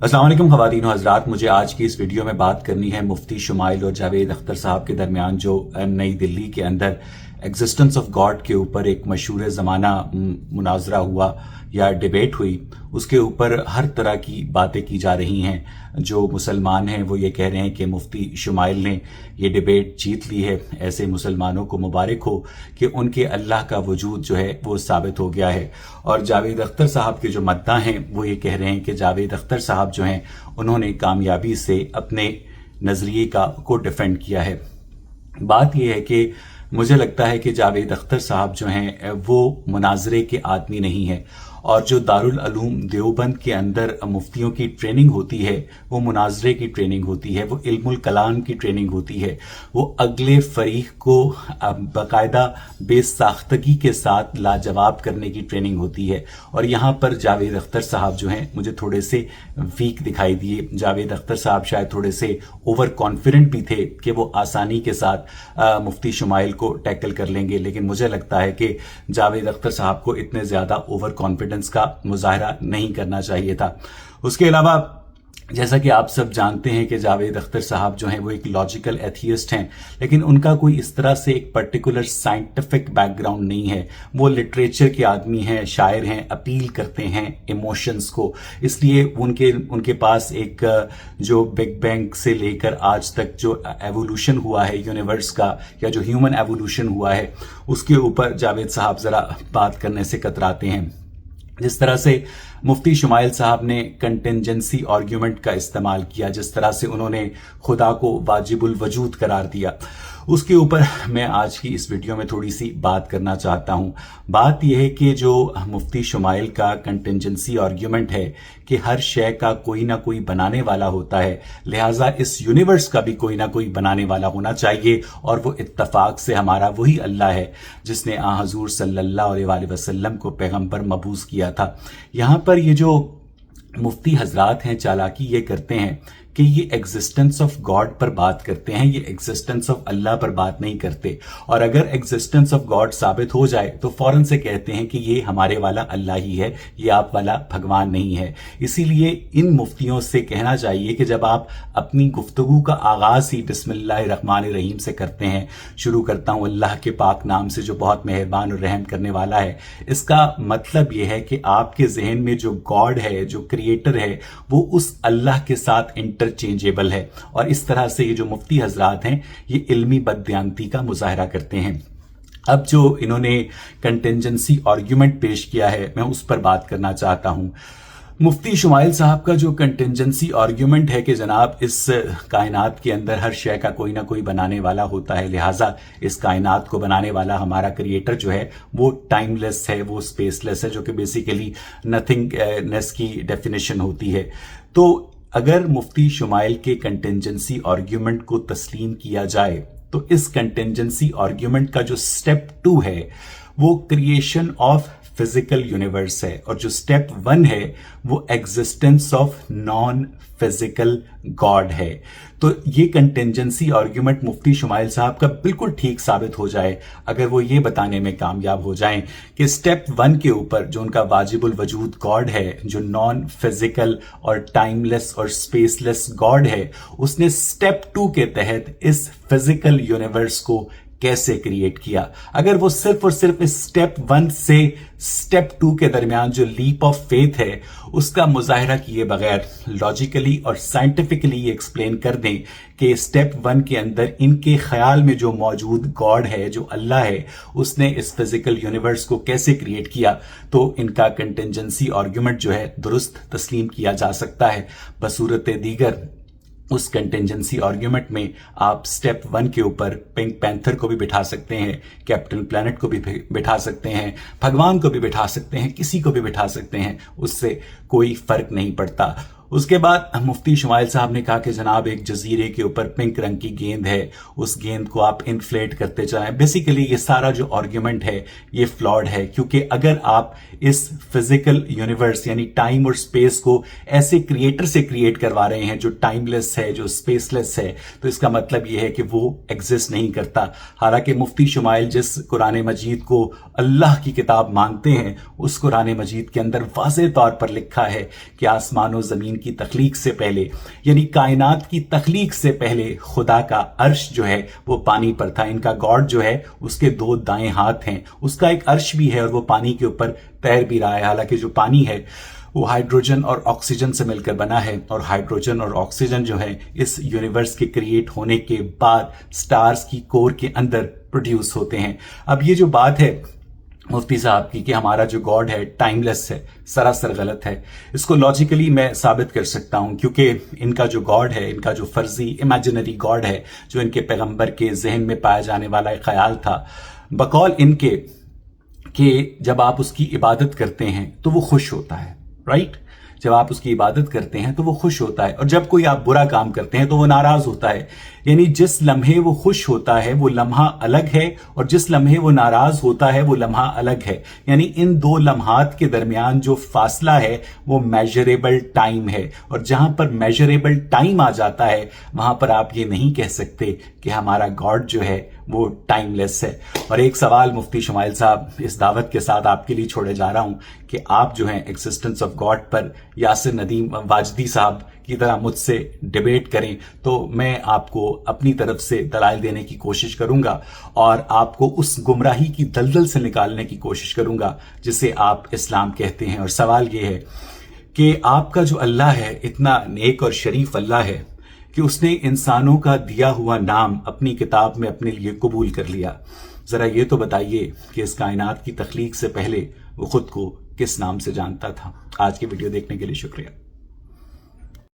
अस्सलाम वालेकुम ख़वातीन और हज़रात, मुझे आज की इस वीडियो में बात करनी है मुफ्ती शुमाइल और जावेद अख्तर साहब के दरमियान जो नई दिल्ली के अंदर एग्जिस्टेंस ऑफ गॉड के ऊपर एक मशहूर ज़माना मुनाजरा हुआ या डिबेट हुई। उसके ऊपर हर तरह की बातें की जा रही हैं। जो मुसलमान हैं वो ये कह रहे हैं कि मुफ्ती शुमाइल ने ये डिबेट जीत ली है। ऐसे मुसलमानों को मुबारक हो कि उनके अल्लाह का वजूद जो है वो साबित हो गया है। और जावेद अख्तर साहब के जो मद्दा हैं वो ये कह रहे हैं कि जावेद अख्तर साहब जो हैं उन्होंने कामयाबी से अपने नज़रिए को डिफेंड किया है। बात यह है कि मुझे लगता है कि जावेद अख्तर साहब जो हैं वो मुनाजरे के आदमी नहीं है, और जो दारुल उलूम देवबंद के अंदर मुफ्तियों की ट्रेनिंग होती है वो मुनाजरे की ट्रेनिंग होती है, वो इल्मुल कलाम की ट्रेनिंग होती है, वो अगले फरीक को बाकायदा बेसाख्तगी के साथ लाजवाब करने की ट्रेनिंग होती है। और यहाँ पर जावेद अख्तर साहब जो हैं मुझे थोड़े से वीक दिखाई दिए। जावेद अख्तर साहब शायद थोड़े से ओवर कॉन्फिडेंट भी थे कि वो आसानी के साथ मुफ्ती शुमाइल को टैकल कर लेंगे, लेकिन मुझे लगता है कि जावेद अख्तर साहब को इतने ज़्यादा ओवर कॉन्फिडेंस का मुजाहरा नहीं करना चाहिए था। उसके अलावा जैसा कि आप सब जानते हैं कि जावेद अख्तर साहब जो हैं वो एक लॉजिकल एथियस्ट हैं, लेकिन उनका कोई इस तरह से एक पर्टिकुलर साइंटिफिक बैकग्राउंड नहीं है। वो लिटरेचर के आदमी हैं, शायर हैं, अपील करते हैं इमोशंस को, इसलिए उनके पास एक जो बिग बैंग से लेकर आज तक जो एवोल्यूशन हुआ है यूनिवर्स का, या जो ह्यूमन एवोल्यूशन हुआ है, उसके ऊपर जावेद साहब जरा बात करने से कतराते हैं। जिस तरह से मुफ्ती शुमाइल साहब ने कंटिंजेंसी आर्ग्यूमेंट का इस्तेमाल किया, जिस तरह से उन्होंने खुदा को वाजिबुल वजूद करार दिया, उसके ऊपर मैं आज की इस वीडियो में थोड़ी सी बात करना चाहता हूं। बात यह है कि जो मुफ्ती शुमाइल का कंटिंजेंसी आर्ग्यूमेंट है कि हर शय का कोई ना कोई बनाने वाला होता है, लिहाजा इस यूनिवर्स का भी कोई ना कोई बनाने वाला होना चाहिए, और वो इत्तफाक से हमारा वही अल्लाह है जिसने हजूर सल्लल्लाहु अलैहि वसल्लम को पैगंबर मबूस किया था। यहां पर ये जो मुफ्ती हजरात हैं चालाकी ये करते हैं कि ये एग्जिस्टेंस ऑफ गॉड पर बात करते हैं, ये एग्जिस्टेंस ऑफ अल्लाह पर बात नहीं करते। और अगर एग्जिस्टेंस ऑफ गॉड साबित हो जाए तो फौरन से कहते हैं कि ये हमारे वाला अल्लाह ही है, ये आप वाला भगवान नहीं है। इसीलिए इन मुफ्तियों से कहना चाहिए कि जब आप अपनी गुफ्तगू का आगाज ही बिस्मिल्लाहिर्रहमानिर्रहीम से करते हैं, शुरू करता हूं अल्लाह के पाक नाम से जो बहुत मेहरबान और रहम करने वाला है, इसका मतलब यह है कि आपके जहन में जो गॉड है, जो क्रिएटर है, वो उस अल्लाह के साथ इंटरचेंजेबल है। और इस तरह से ये जो मुफ्ती हजरात हैं ये इल्मी बददियानती का मुजाहरा करते हैं। अब जो इन्होंने कंटिंजेंसी आर्ग्यूमेंट पेश किया है मैं उस पर बात करना चाहता हूं। मुफ्ती शुमाइल साहब का जो कंटिंजेंसी आर्ग्यूमेंट है कि जनाब इस कायनात के अंदर हर शय का कोई ना कोई बनाने वाला होता है, लिहाजा इस कायनात को बनाने वाला हमारा क्रिएटर जो है वो टाइमलेस है, वो स्पेसलेस है, जो कि बेसिकली नथिंगनेस की डेफिनेशन होती है। तो अगर मुफ्ती शुमाइल के कंटिंजेंसी आर्ग्यूमेंट को तस्लीम किया जाए तो इस कंटिंजेंसी आर्ग्यूमेंट का जो स्टेप 2 है वो क्रिएशन ऑफ फिजिकल यूनिवर्स है, और जो स्टेप 1 है वो existence of non physical God है। तो ये कंटिंजेंसी आर्ग्यूमेंट मुफ्ती शुमाइल साहब का बिल्कुल ठीक साबित हो जाए अगर वो ये बताने में कामयाब हो जाएं कि स्टेप 1 के ऊपर जो उनका वाजिबुल वजूद गॉड है, जो नॉन फिजिकल और टाइमलेस और स्पेसलेस गॉड है, उसने स्टेप 2 के तहत इस फिजिकल यूनिवर्स को कैसे क्रिएट किया। अगर वो सिर्फ और सिर्फ इस स्टेप 1 से स्टेप 2 के दरमियान जो लीप ऑफ फेथ है उसका मुजाहरा किए बगैर लॉजिकली और साइंटिफिकली एक्सप्लेन कर दें कि स्टेप 1 के अंदर इनके ख्याल में जो मौजूद गॉड है, जो अल्लाह है, उसने इस फिजिकल यूनिवर्स को कैसे क्रिएट किया, तो इनका कंटिंजेंसी आर्ग्यूमेंट जो है दुरुस्त तस्लीम किया जा सकता है। बसूरत दीगर उस कंटिंजेंसी आर्ग्यूमेंट में आप स्टेप 1 के ऊपर पिंक पैंथर को भी बिठा सकते हैं, कैप्टन प्लैनेट को भी बिठा सकते हैं, भगवान को भी बिठा सकते हैं, किसी को भी बिठा सकते हैं, उससे कोई फर्क नहीं पड़ता। उसके बाद मुफ्ती शुमाइल साहब ने कहा कि जनाब एक जजीरे के ऊपर पिंक रंग की गेंद है, उस गेंद को आप इन्फ्लेट करते जाएं। बेसिकली ये सारा जो आर्ग्यूमेंट है ये फ्लॉड है, क्योंकि अगर आप इस फिजिकल यूनिवर्स यानी टाइम और स्पेस को ऐसे क्रिएटर से क्रिएट करवा रहे हैं जो टाइमलेस है, जो स्पेसलेस है, तो इसका मतलब यह है कि वो एग्जिस्ट नहीं करता। हालांकि मुफ्ती शुमाइल जिस कुरान मजीद को अल्लाह की किताब मानते हैं, उस कुरान मजीद के अंदर वाज़ेह तौर पर लिखा है कि आसमान और जमीन کی تخلیق سے پہلے، یعنی کائنات کی تخلیق سے پہلے خدا کا عرش جو ہے وہ پانی پر تھا۔ ان کا گاڈ جو ہے اس کے 2 دائیں ہاتھ ہیں، اس کا ایک عرش بھی ہے اور وہ پانی کے اوپر تیر بھی رہا ہے۔ حالانکہ جو پانی ہے وہ ہائیڈروجن اور آکسیجن سے مل کر بنا ہے، اور ہائیڈروجن اور آکسیجن جو ہے اس یونیورس کے کریٹ ہونے کے بعد سٹارز کی کور کے اندر پروڈیوس ہوتے ہیں۔ اب یہ جو بات ہے مفتی صاحب کی کہ ہمارا جو گاڈ ہے ٹائم لیس ہے، سراسر غلط ہے۔ اس کو لاجیکلی میں ثابت کر سکتا ہوں، کیونکہ ان کا جو گاڈ ہے، ان کا جو فرضی امیجنری گاڈ ہے، جو ان کے پیغمبر کے ذہن میں پایا جانے والا ایک خیال تھا، بقول ان کے کہ جب آپ اس کی عبادت کرتے ہیں تو وہ خوش ہوتا ہے، رائٹ؟ جب آپ اس کی عبادت کرتے ہیں تو وہ خوش ہوتا ہے، اور جب کوئی آپ برا کام کرتے ہیں تو وہ ناراض ہوتا ہے۔ یعنی جس لمحے وہ خوش ہوتا ہے وہ لمحہ الگ ہے، اور جس لمحے وہ ناراض ہوتا ہے وہ لمحہ الگ ہے۔ یعنی ان 2 لمحات کے درمیان جو فاصلہ ہے وہ میجریبل ٹائم ہے، اور جہاں پر میجریبل ٹائم آ جاتا ہے وہاں پر آپ یہ نہیں کہہ سکتے کہ ہمارا گاڈ جو ہے وہ ٹائم لیس ہے۔ اور ایک سوال مفتی شمائل صاحب اس دعوت کے ساتھ آپ کے لیے چھوڑے جا رہا ہوں کہ آپ جو ہیں ایگزسٹنس آف گاڈ پر یاسر ندیم واجدی صاحب کی طرح مجھ سے ڈیبیٹ کریں تو میں آپ کو اپنی طرف سے دلائل دینے کی کوشش کروں گا، اور آپ کو اس گمراہی کی دلدل سے نکالنے کی کوشش کروں گا جسے آپ اسلام کہتے ہیں۔ اور سوال یہ ہے کہ آپ کا جو اللہ ہے اتنا نیک اور شریف اللہ ہے کہ اس نے انسانوں کا دیا ہوا نام اپنی کتاب میں اپنے لیے قبول کر لیا۔ ذرا یہ تو بتائیے کہ اس کائنات کی تخلیق سے پہلے وہ خود کو کس نام سے جانتا تھا؟ آج کی ویڈیو دیکھنے کے لیے شکریہ۔